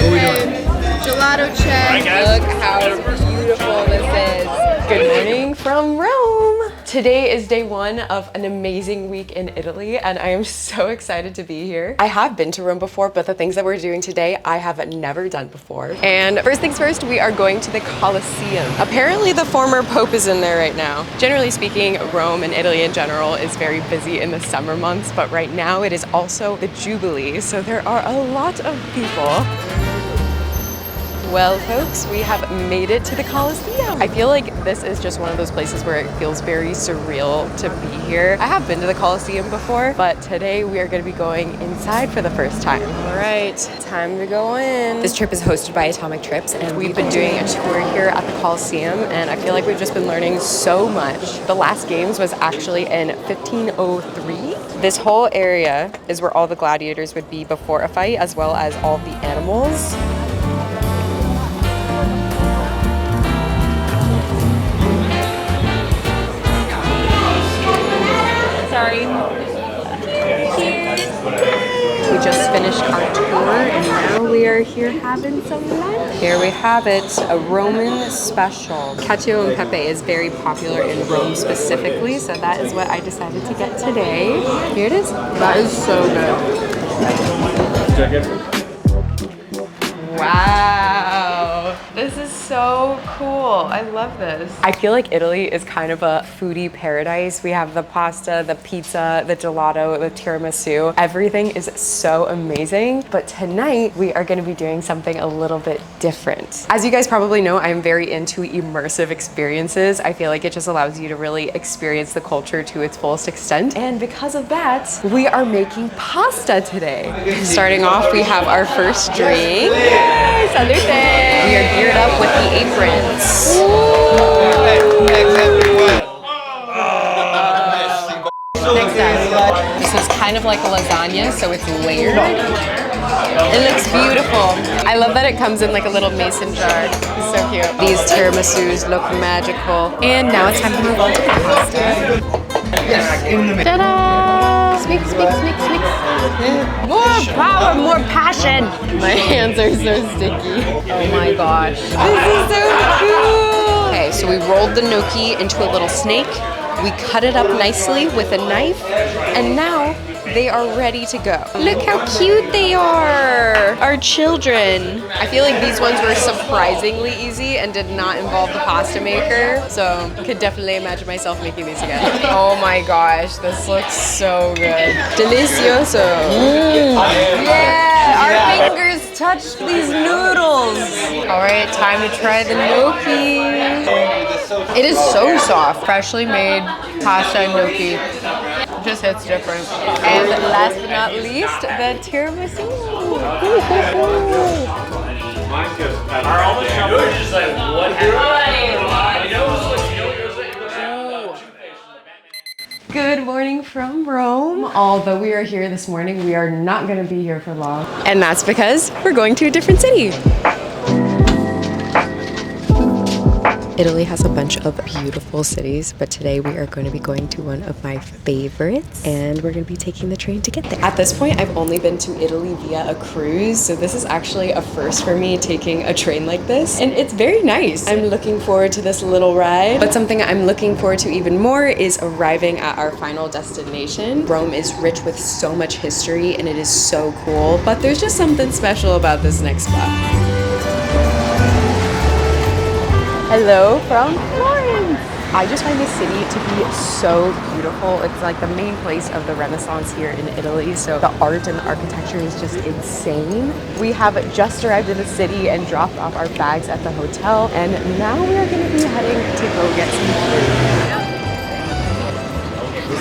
Okay, gelato check. Look how beautiful this is. Good morning from Rome. Today is day one of an amazing week in Italy, and I am so excited to be here. I have been to Rome before, but the things that we're doing today, I have never done before. And first things first, we are going to the Colosseum. Apparently the former Pope is in there right now. Generally speaking, Rome and Italy in general is very busy in the summer months, but right now it is also the Jubilee, so there are a lot of people. Well, folks, we have made it to the Colosseum. I feel like this is just one of those places where it feels very surreal to be here. I have been to the Colosseum before, but today we are going to be going inside for the first time. All right, time to go in. This trip is hosted by Atomic Trips, and we've been doing a tour here at the Colosseum, and I feel like we've just been learning so much. The last games was actually in 1503. This whole area is where all the gladiators would be before a fight, as well as all the animals. Sorry. Cheers. We just finished our tour and now we are here having some lunch. Here we have it, a Roman special. Cacio and Pepe is very popular in Rome specifically, so that is what I decided to get today. Here it is. That is so good. Wow, this is so cool. I love this. I feel like Italy is kind of a foodie paradise. We have the pasta, the pizza, the gelato, the tiramisu. Everything is so amazing. But tonight we are going to be doing something a little bit different. As you guys probably know, I'm very into immersive experiences. I feel like it just allows you to really experience the culture to its fullest extent. And because of that, we are making pasta today. Starting off, we have our first drink. Salute! We are geared up with the aprons. This is kind of like a lasagna, so it's layered. It looks beautiful. I love that it comes in like a little mason jar. It's so cute. These tiramisus look magical. And now it's time to move on to the pasta. Ta-da! Mix, mix, mix, mix. More power, more passion. My hands are so sticky. Oh my gosh. This is so cool. Okay, so we rolled the gnocchi into a little snake. We cut it up nicely with a knife, and now they are ready to go. Look how cute they are, our children. I feel like these ones were surprisingly easy and did not involve the pasta maker, so I could definitely imagine myself making these again. Oh my gosh, this looks so good. Delicioso. Yeah, our fingers touched these noodles. All right, time to try the gnocchi. It is so soft, freshly made pasta and gnocchi. Just hits different. And last but not least, the tiramisu. Our only show is just like, what happened? Good morning from Rome. Although we are here this morning, we are not going to be here for long. And that's because we're going to a different city. Italy has a bunch of beautiful cities, but today we are going to be going to one of my favorites, and we're going to be taking the train to get there. At this point, I've only been to Italy via a cruise, so this is actually a first for me, taking a train like this, and it's very nice. I'm looking forward to this little ride, but something I'm looking forward to even more is arriving at our final destination. Rome is rich with so much history, and it is so cool, but there's just something special about this next spot. Hello from Florence! I just find this city to be so beautiful. It's like the main place of the Renaissance here in Italy, so the art and the architecture is just insane. We have just arrived in the city and dropped off our bags at the hotel, and now we are going to be heading to go get some food.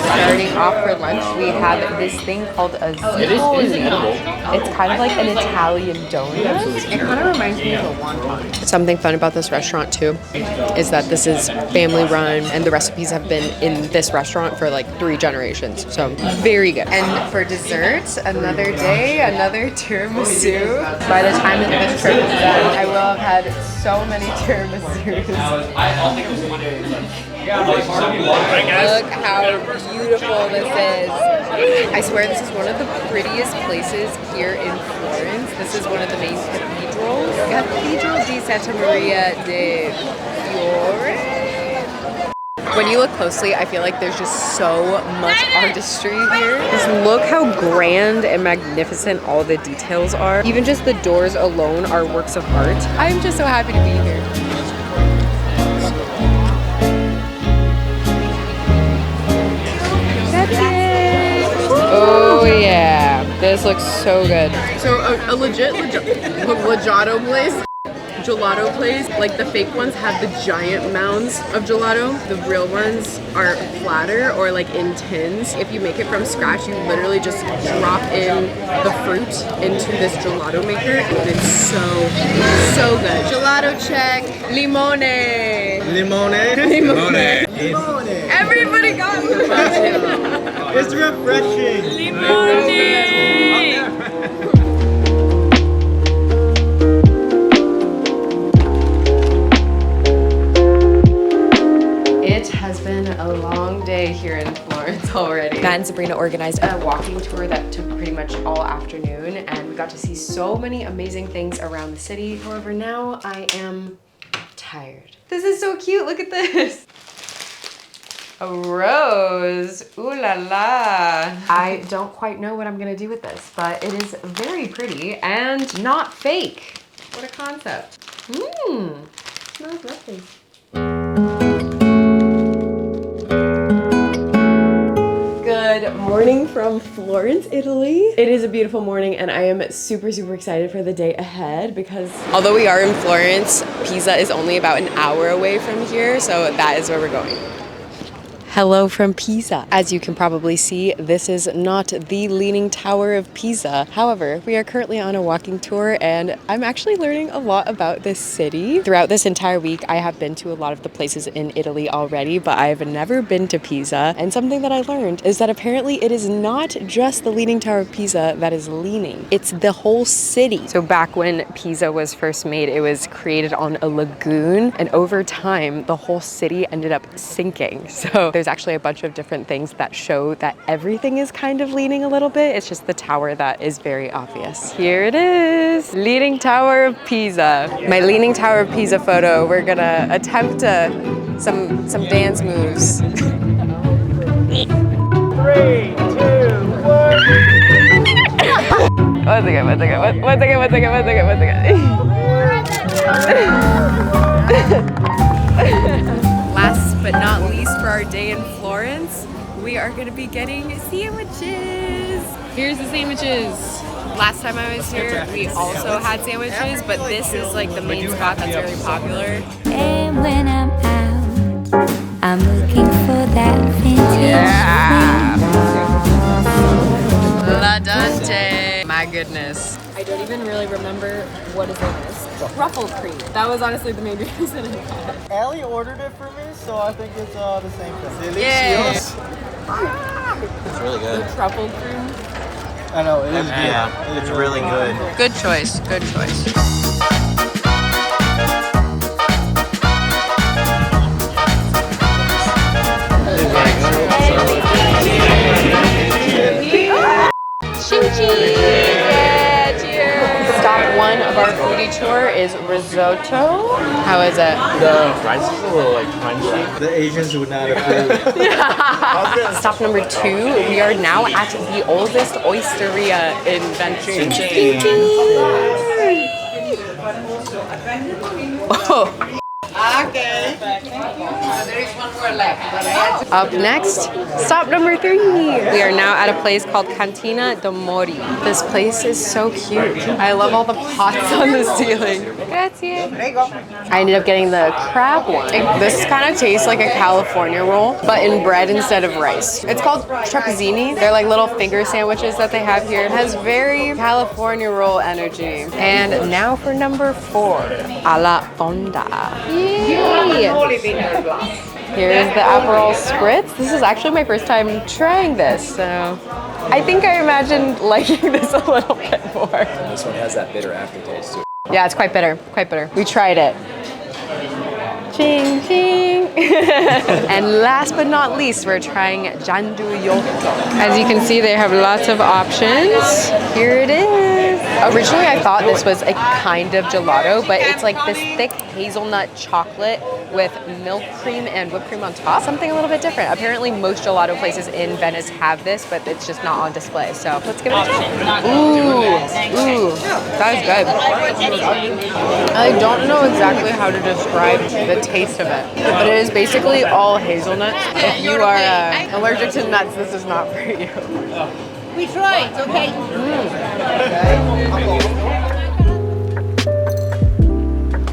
Starting off for lunch, we have this thing called a Zipoli. It's kind of like an Italian donut. It kind of reminds me of a wonton. Something fun about this restaurant too is that this is family run, and the recipes have been in this restaurant for like 3 generations. So very good. And for dessert, another day, another tiramisu. By the time that this trip is done, I will have had so many tiramisus. Look how beautiful this is. I swear this is one of the prettiest places here in Florence. Florence. This is one of the main cathedrals. Cathedral di Santa Maria de Fiore. When you look closely, I feel like there's just so much artistry here. Just look how grand and magnificent all the details are. Even just the doors alone are works of art. I'm just so happy to be here. That's it. Oh yeah, this looks so good. So a legit gelato place. Gelato place, like the fake ones have the giant mounds of gelato. The real ones are flatter or like in tins. If you make it from scratch, you literally just drop in the fruit into this gelato maker and it's so good. Gelato check. Limone. Limone. Limone. Limone. Everybody got limone. It's refreshing. Limone. It has been a long day here in Florence already. Matt and Sabrina organized a walking tour that took pretty much all afternoon and we got to see so many amazing things around the city. However, now I am tired. This is so cute, look at this. A rose, ooh la la. I don't quite know what I'm gonna do with this, but it is very pretty and not fake. What a concept. Smells lovely. Good morning from Florence, Italy. It is a beautiful morning and I am super excited for the day ahead because although we are in Florence, Pisa is only about an hour away from here, so that is where we're going. Hello from Pisa. As you can probably see, this is not the Leaning Tower of Pisa. However, we are currently on a walking tour and I'm actually learning a lot about this city. Throughout this entire week, I have been to a lot of the places in Italy already, but I've never been to Pisa. And something that I learned is that apparently it is not just the Leaning Tower of Pisa that is leaning. It's the whole city. So back when Pisa was first made, it was created on a lagoon and over time, the whole city ended up sinking. So there's actually a bunch of different things that show that everything is kind of leaning a little bit. It's just the tower that is very obvious. Here it is, Leaning Tower of Pisa. My Leaning Tower of Pisa photo. We're gonna attempt some dance moves. 3, 2, 1. One second. Last but not least for our day in Florence, we are gonna be getting sandwiches. Here's the sandwiches. Last time I was here, we also had sandwiches, but this is like the main spot that's very popular. And when I'm out, I'm looking for that vintage. La Dante. My goodness. I don't even really remember what is in this. Truffle cream. That was honestly the main reason I got it. Ellie ordered it for me, so I think it's the same thing. Yeah. It's really good. The truffle cream. I know, it is good. Yeah, it's really good. Good choice, good choice. Yeah, cheers. Stop one of our foodie tour is risotto. How is it? The rice is a little like crunchy. The Asians would not approve. Stop number 2, we are now at the oldest osteria in Venice. Oh. Okay. There is one more left. Up next, stop number 3. We are now at a place called Cantina de Mori. This place is so cute. I love all the pots on the ceiling. Grazie. I ended up getting the crab one. This kind of tastes like a California roll, but in bread instead of rice. It's called trapezzini. They're like little finger sandwiches that they have here. It has very California roll energy. And now for number 4, alla fonda. Yay! Here's the Aperol Spritz. This is actually my first time trying this, so I think I imagined liking this a little bit more. This one has that bitter aftertaste too. Yeah, it's quite bitter, quite bitter. We tried it. Ching, ching. And last but not least, we're trying gianduiotto. As you can see, they have lots of options. Here it is. Originally, I thought this was a kind of gelato, but it's like this thick hazelnut chocolate with milk cream and whipped cream on top. Something a little bit different. Apparently, most gelato places in Venice have this, but it's just not on display. So let's give it a try. Ooh, that is good. I don't know exactly how to describe the taste of it, but it is basically all hazelnuts. If you are allergic to nuts, this is not for you. We tried, okay?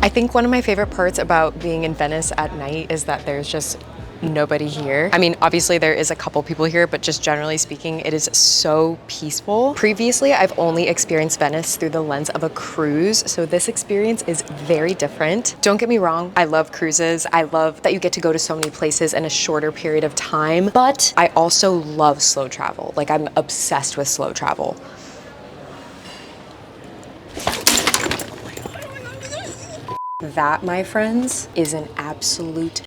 I think one of my favorite parts about being in Venice at night is that there's just nobody here. I mean, obviously there is a couple people here, but just generally speaking, it is so peaceful. Previously, I've only experienced Venice through the lens of a cruise, so this experience is very different. Don't get me wrong, I love cruises. I love that you get to go to so many places in a shorter period of time, but I also love slow travel. Like, I'm obsessed with slow travel. That, my friends, is an absolute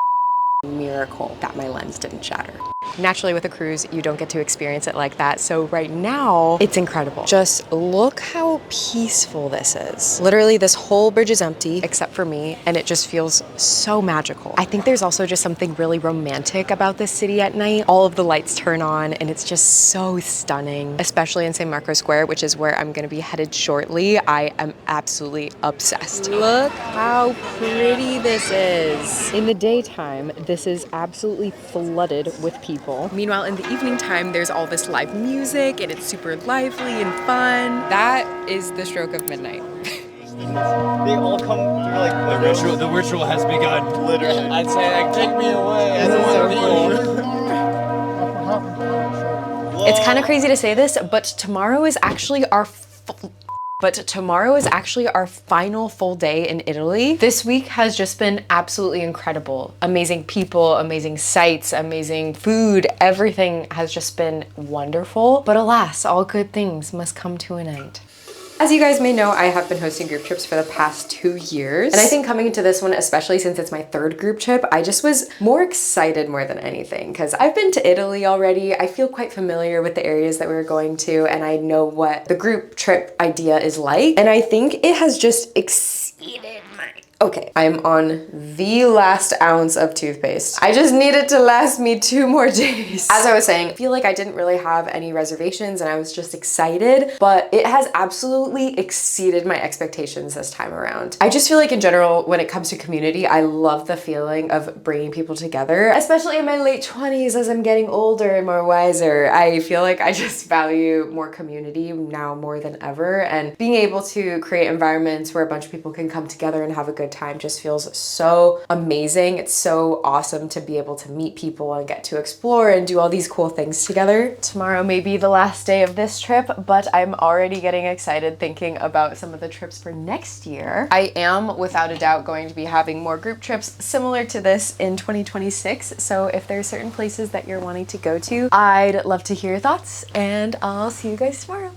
miracle that my lens didn't shatter. Naturally, with a cruise, you don't get to experience it like that. So right now, it's incredible. Just look how peaceful this is. Literally, this whole bridge is empty except for me, and it just feels so magical. I think there's also just something really romantic about this city at night. All of the lights turn on, and it's just so stunning, especially in San Marco Square, which is where I'm gonna be headed shortly. I am absolutely obsessed. Look how pretty this is. In the daytime, this is absolutely flooded with people. Meanwhile, in the evening time, there's all this live music and it's super lively and fun. That is the stroke of midnight. They all come through like The ritual has begun. literally. I'd say, like, take me away. This is so cool. It's kind of crazy to say this, but tomorrow is actually our final full day in Italy. This week has just been absolutely incredible. Amazing people, amazing sights, amazing food. Everything has just been wonderful. But alas, all good things must come to an end. As you guys may know, I have been hosting group trips for the past 2 years. And I think coming into this one, especially since it's my 3rd group trip, I just was more excited more than anything because I've been to Italy already. I feel quite familiar with the areas that we were going to, and I know what the group trip idea is like. And I think it has just exceeded my... Okay, I'm on the last ounce of toothpaste. I just need it to last me 2 more days. As I was saying, I feel like I didn't really have any reservations and I was just excited, but it has absolutely exceeded my expectations this time around. I just feel like in general, when it comes to community, I love the feeling of bringing people together, especially in my late 20s as I'm getting older and more wiser. I feel like I just value more community now more than ever, and being able to create environments where a bunch of people can come together and have a good time just feels so amazing. It's so awesome to be able to meet people and get to explore and do all these cool things together. Tomorrow may be the last day of this trip, but I'm already getting excited thinking about some of the trips for next year. I am without a doubt going to be having more group trips similar to this in 2026. So if there's certain places that you're wanting to go to, I'd love to hear your thoughts, and I'll see you guys tomorrow.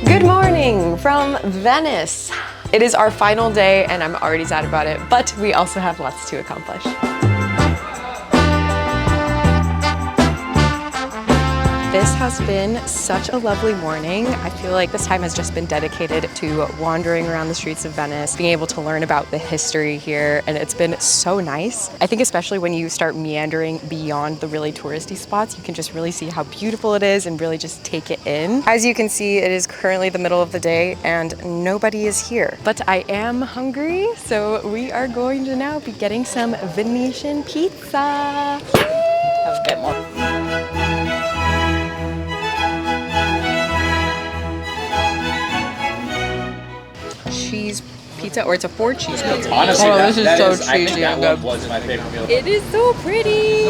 Good morning from Venice. It is our final day and I'm already sad about it, but we also have lots to accomplish. This has been such a lovely morning. I feel like this time has just been dedicated to wandering around the streets of Venice, being able to learn about the history here, and it's been so nice. I think especially when you start meandering beyond the really touristy spots, you can just really see how beautiful it is and really just take it in. As you can see, it is currently the middle of the day and nobody is here, but I am hungry, so we are going to now be getting some Venetian pizza. Have a bit more. Cheese pizza, or it's a 4-cheese pizza. Honestly, this is so I think cheesy that and one good. was my favorite meal. It is so pretty.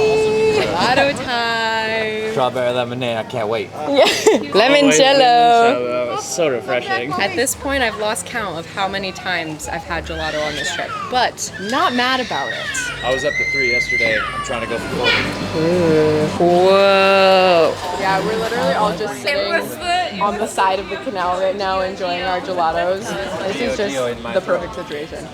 Gelato time. Strawberry lemonade, I can't wait. Yeah. Limoncello. So refreshing. At this point, I've lost count of how many times I've had gelato on this trip, but not mad about it. I was up to 3 yesterday. I'm trying to go for 4. Whoa. Yeah, we're literally all just sitting on the side of the canal right now enjoying our gelatos. This is just the perfect situation.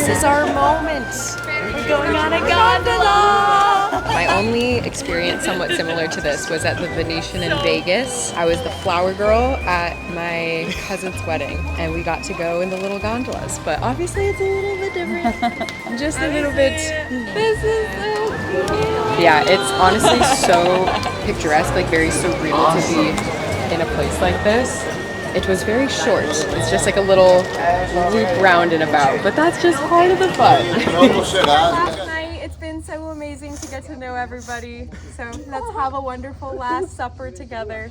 This is our moment. We're going on a gondola. My only experience somewhat similar to this was at the Venetian in Vegas. I was the flower girl at my cousin's wedding, and we got to go in the little gondolas. But obviously it's a little bit different. Just a little bit. This is so cute. Yeah, it's honestly so picturesque, like very surreal to be in a place like this. It was very short. It's just like a little loop round and about, but that's just part of the fun. Last night, it's been so amazing to get to know everybody. So let's have a wonderful last supper together.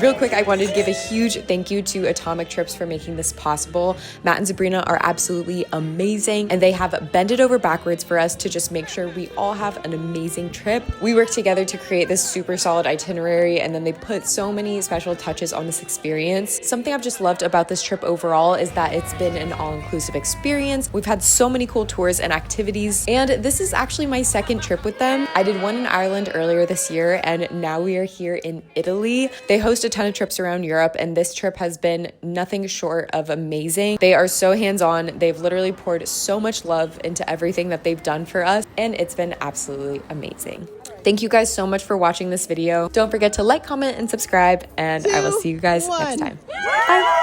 Real quick, I wanted to give a huge thank you to Atomic Trips for making this possible. Matt and Sabrina are absolutely amazing, and they have bended over backwards for us to just make sure we all have an amazing trip. We worked together to create this super solid itinerary, and then they put so many special touches on this experience. Something I've just loved about this trip overall is that it's been an all-inclusive experience. We've had so many cool tours and activities, and this is actually my second trip with them. I did one in Ireland earlier this year, and now we are here in Italy. They host a ton of trips around Europe, and this trip has been nothing short of amazing. They are so hands-on. They've literally poured so much love into everything that they've done for us, and it's been absolutely amazing. Thank you guys so much for watching this video. Don't forget to like, comment, and subscribe, and I will see you guys next time. Bye.